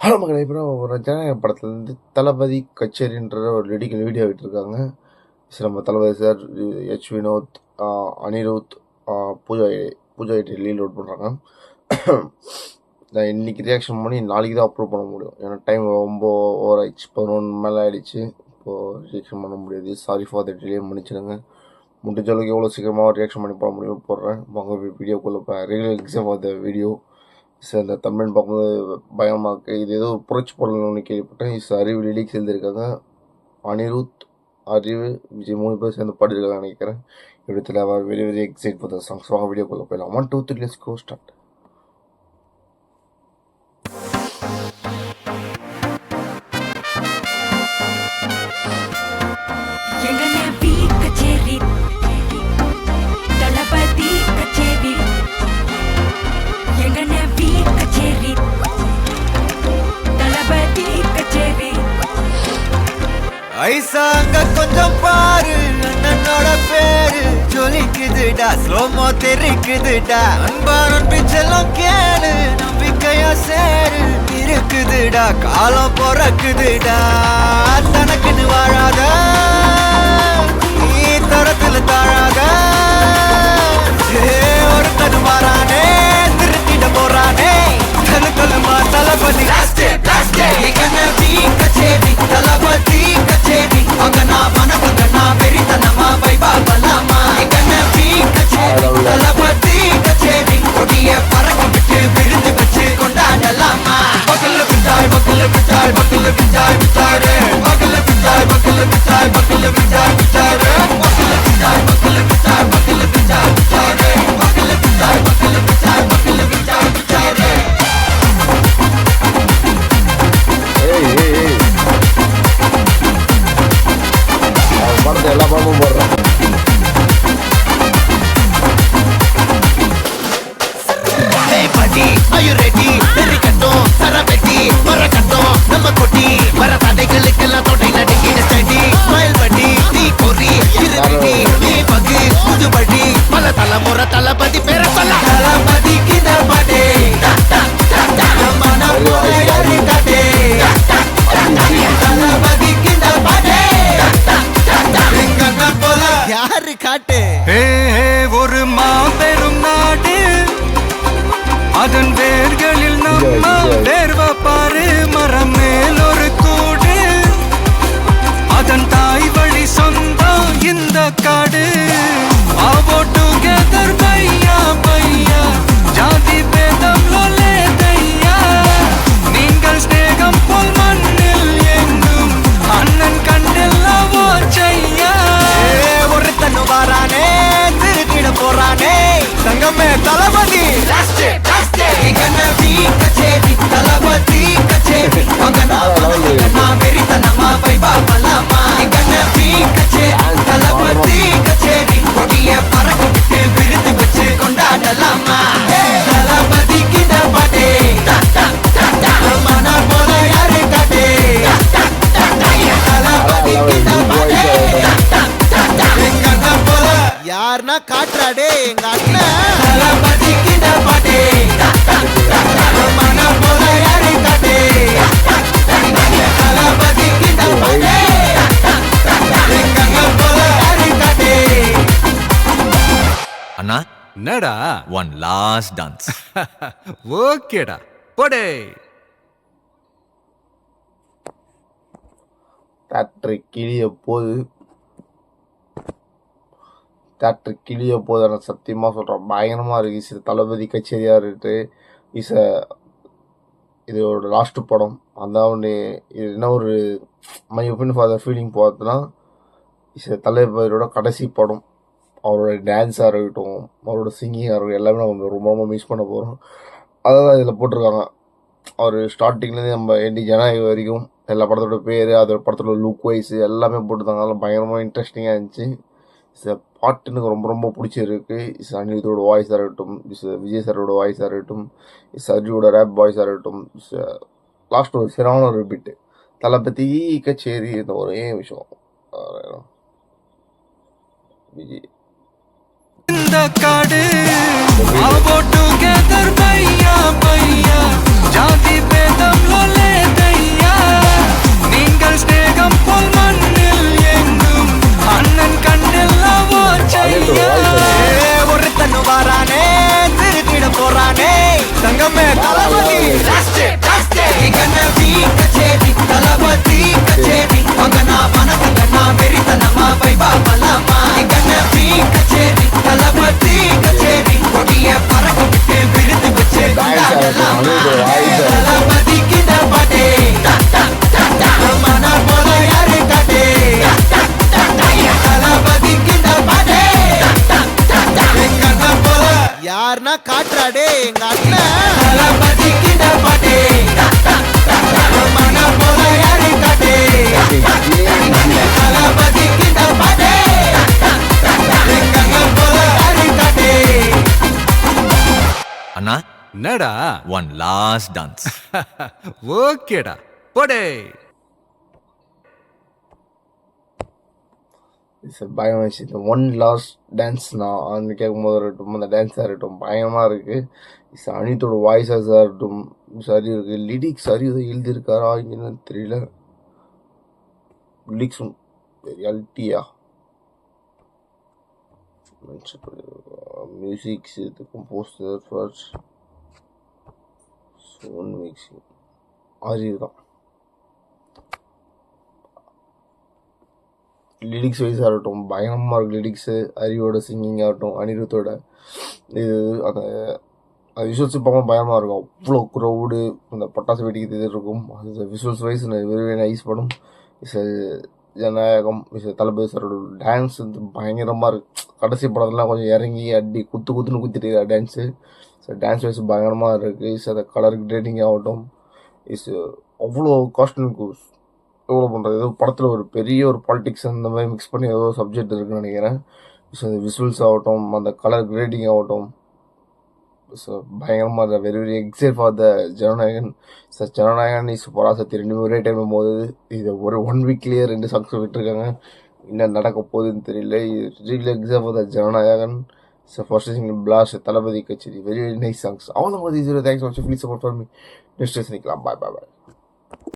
Hello மக்களை, இப்போ ஒரு ஜனநாயக படத்துலேருந்து தளபதி கச்சேரின்ற ஒரு வீடியோ விட்டுருக்காங்க. நம்ம தளபதி சார், வினோத், அனிருத், பூஜா பூஜா லோட் பண்ணுறாங்க. நான் இன்றைக்கி ரியாக்ஷன் பண்ணி நாளைக்கு தான் அப்ரூவ் பண்ண முடியும். ஏன்னா டைம் ரொம்ப ஓவர் ஆயிடுச்சு, 11 மேலே ஆகிடுச்சு. இப்போது ரியாக்ஷன் பண்ண முடியாது. சாரி ஃபார் த டிலே, மன்னிச்சிடுங்க. முடிஞ்ச அளவுக்கு எவ்வளோ சீக்கிரமாக ரியாக்ஷன் பண்ணி போட முடியும் போடுறேன். வாங்க வீடியோக்குள்ளே regular exam of the video. Sir இந்த தமிழ் பார்க்கும்போது பயமாக இருக்குது. இது ஏதோ புரட்சி போடணும்னு கேள்விப்பட்டேன். அறிவு லிரிக்ஸ் எழுதியிருக்காங்க. அனிருத், அறிவு, விஜய் 3 பேர் சேர்ந்து பாடிருக்காங்க நினைக்கிறேன். இடத்துல very very excite for the songs. வாங்க வீடியோக்குள்ளே போயிடலாம். 1 2 3 லெட்ஸ் கோ ஸ்டார்ட். ஐசாங்க கொஞ்சம் பாரு, அண்ணனோட பேரு ஜொலிக்குதுடா, ஸ்லோமோ தெரிக்குதுடா. அன்பாரன் பிச்செல்லாம் கேளு, நம்பிக்கையா சேரு இருக்குதுடா, காலம் பொறக்குதுடா. தனக்குன்னு வாழாத, நீ தரத்துல தாழாத. ஒருத்தனு மாறானே, திருத்திட போறானே. தலுக்கலுமா தளபதி கச்சேரி, தளபதி கச்சேரி. அங்கனா மனசுங்கனா வெறித்தனமா வைபா பல்லாமா. தளபதி கச்சேரி, கொடிய பறக்க விட்டு விழுந்து வச்சு கொண்டாடலாமா. பக்கல்ல பிட்டாய், பக்கல்ல பிட்டாய், பக்கல்ல பிட்டாய் பிட்டாரு. பக்கல்ல பிட்டாய், பக்கல்ல பிட்டாய், பக்கல்ல பிட்டாய் பிட்டாரு. பக்கல்ல பிட்டாய், பக்கல்ல பிட்டாய், பக்கல்ல பிட்டாய் பிட்டாரு. பக்கல்ல பிட்டாய், பக்கல்ல பிட்டாய், பக்கல்ல பிட்டாய் பிட்டாரு. படத்தை எல்லா படமும் போடுறேன். Are you ready? வெறி கட்டும், சரவெட்டி, மர கட்டும், நம்ம கொட்டி வர தடைகளுக்கெல்லாம் தொட்டை நடுங்கின ஸ்டடி. ஸ்மைல் பண்ணி, தீ பொறி, இருட்டி, நீ பகு, புதுபடி. பல தலைமுறை தளபதி பேர சொல்ல. தளபதிக்கு இந்த பாட்டே, மன போல யாரு காட்டே. தளபதிக்கு இந்த பாட்டே, எங்க போல யாரு காட்டு. ஒரு மாபெரும் நாடு, அதன் வேர்களில் நம்ம வேர்வ பாரு. மரம் மேல் ஒரு கூடு, அதன் தாய் வழி சொந்தம் இந்த காடு. ஆவோ டுகெதர் பையா பையா, ஜாதி பேதம் லோலே தையா. நீங்கள் ஸ்நேகம் போல் மண்ணில் எங்கும் அண்ணன் கண்டெல்லாம் ஓச்சையா. ஒருத்தனு வாரானே, திருக்கிட போறானே. தங்கமே தளபதி கச்சேரி, தளபதி கச்சேரி. அங்கனா வெறித்தனமா வைபா பல்லாமா. கச்சேரி, தளபதி கச்சேரி, கொடிய பறக்க விட்டு விழுந்து வச்சு கொண்டாடலாமா. தளபதிக்கு இந்த பாட்டே, மன போல யாரு காட்டே. தளபதிக்கு இந்த பாட்டே, எங்க போல யாருன்னா காட்டுறாடே எங்க அண்ணன். தளபதிக்கு இந்த பாட்டே, மன போல யாரு காட்டே. தளபதிக்கு இந்த பாட்டே, எங்க போல யாரு காட்டே. அண்ணா என்னடா? One last dance. ஓகேடா, போடே. தேட்டரை கிளிய போது நான் சத்தியமாக சொல்கிறேன், பயங்கரமாக இருக்குது. இஸ் தளபதி கச்சேரியாக இருக்குது. இதோட லாஸ்ட்டு படம். அதான் ஒன்று. இது என்ன ஒரு my opinion for the feeling பார்த்தோன்னா, தளபதியோட கடைசி படம். அவரோட டான்ஸாக இருக்கட்டும், அவரோட சிங்கிங்காக இருக்கட்டும், எல்லாமே நம்ம ரொம்ப ரொம்ப மிஸ் பண்ண போகிறோம். அதை தான் இதில் போட்டிருக்காங்க. அவர் ஸ்டார்டிங்லேருந்து நம்ம ஜனநாயக வரைக்கும் எல்லா படத்தோட பேர், அதோட படத்தோட லுக் வைஸ் எல்லாமே போட்டுருந்தாங்க. அதெல்லாம் பயங்கரமாக இன்ட்ரெஸ்டிங்காக இருந்துச்சு. பாட்டு எனக்கு ரொம்ப ரொம்ப பிடிச்சிருக்கு. அனிருத்தோட வாய்ஸாக இருக்கட்டும், விஜய் சாரோட வாய்ஸாக இருக்கட்டும், அர்ஜுனோட ரேப் வாய்ஸாக இருக்கட்டும். லாஸ்ட் ஒரு சிறான ஒரு பிட்டு தளபதி கச்சேரி. இந்த ஒரே விஷயம் விஜய் இந்த காடு ஆவோ டுகெதர் பையா பையா, ஜாதி பேதம் லோலே பாருனா காட்டுறாடே எங்க அண்ணன். தளபதிக்கிட்ட பாட்டே மன போல யாரு காட்டே தளபதிக்கிட்ட பாட்டே எங்க போல யாரு காட்டே Anna, என்னடா one last dance. ஓகேடா போடே. பயம் வச்சு இந்த ஒன் லாஸ்ட் டான்ஸ் நான் அந்த கேட்கும்போது இருக்கட்டும், அந்த டான்ஸாக இருக்கட்டும் பயமாக இருக்குது. அனித்தோட வாய்ஸஸாக இருக்கட்டும் சரி இருக்குது. லிரிக்ஸ் சரி எதுவும் எழுதியிருக்காரா என்னன்னு தெரியல. லிரிக்ஸும் ரியாலிட்டியா மியூசிக்ஸ் இது கம்போசர் ஃபர்ஸ்ட் சோன் மிக்சிங் ஆரியர் தான். லிரிக்ஸ் வைஸாக இருக்கட்டும் பயங்கரமாக இருக்குது. லிரிக்ஸு அரியோட சிங்கிங் ஆகட்டும் அனிருத்தோட இது அந்த விஷுவல்ஸ் பார்க்க பயமாக இருக்கும். அவ்வளோ க்ரௌடு அந்த பட்டாசு வெடிக்கிறது இது இருக்கும். அது விஷுவல்ஸ் வைஸ் வெரி நைஸ் படம். இஸ் ஜனநாயகம் இஸ் தளபதி சாரோட டான்ஸ் வந்து பயங்கரமாக இருக்குது. கடைசி படத்துலாம் கொஞ்சம் இறங்கி அடி குத்துன்னு குத்திட்டு டான்ஸு. ஸோ டான்ஸ் வைஸ் பயங்கரமாக இருக்குது. இஸ் அந்த கலர் கிரேடிங் ஆகட்டும் இஸ் அவ்வளோ காஸ்டியூம் எவ்வளோ பண்ணுறது. ஏதோ படத்தில் ஒரு பெரிய ஒரு பாலிடிக்ஸ் அந்த மாதிரி மிக்ஸ் பண்ணி ஏதோ சப்ஜெக்ட் இருக்குன்னு நினைக்கிறேன். ஸோ அந்த விஷுவல்ஸ் ஆகட்டும் அந்த கலர் கிரேடிங் ஆகட்டும் ஸோ பயங்கரமாக very very excite for the Jananayagan. Sir Jananayagan is Parasakthi ரெண்டுமே ஒரே டைம் போகுது. இது ஒரு 1 வீக்லேயே 2 சாங்ஸ் விட்டுருக்காங்க. என்ன நடக்க போகுதுன்னு தெரியல. Real excite for the Jananayagan. So first single blast Thalapathy Kacheri very very nice songs. அவ்வளோ மாதிரி thanks for please support for me. Next நிற்கலாம். பாய் பாய் பாய்.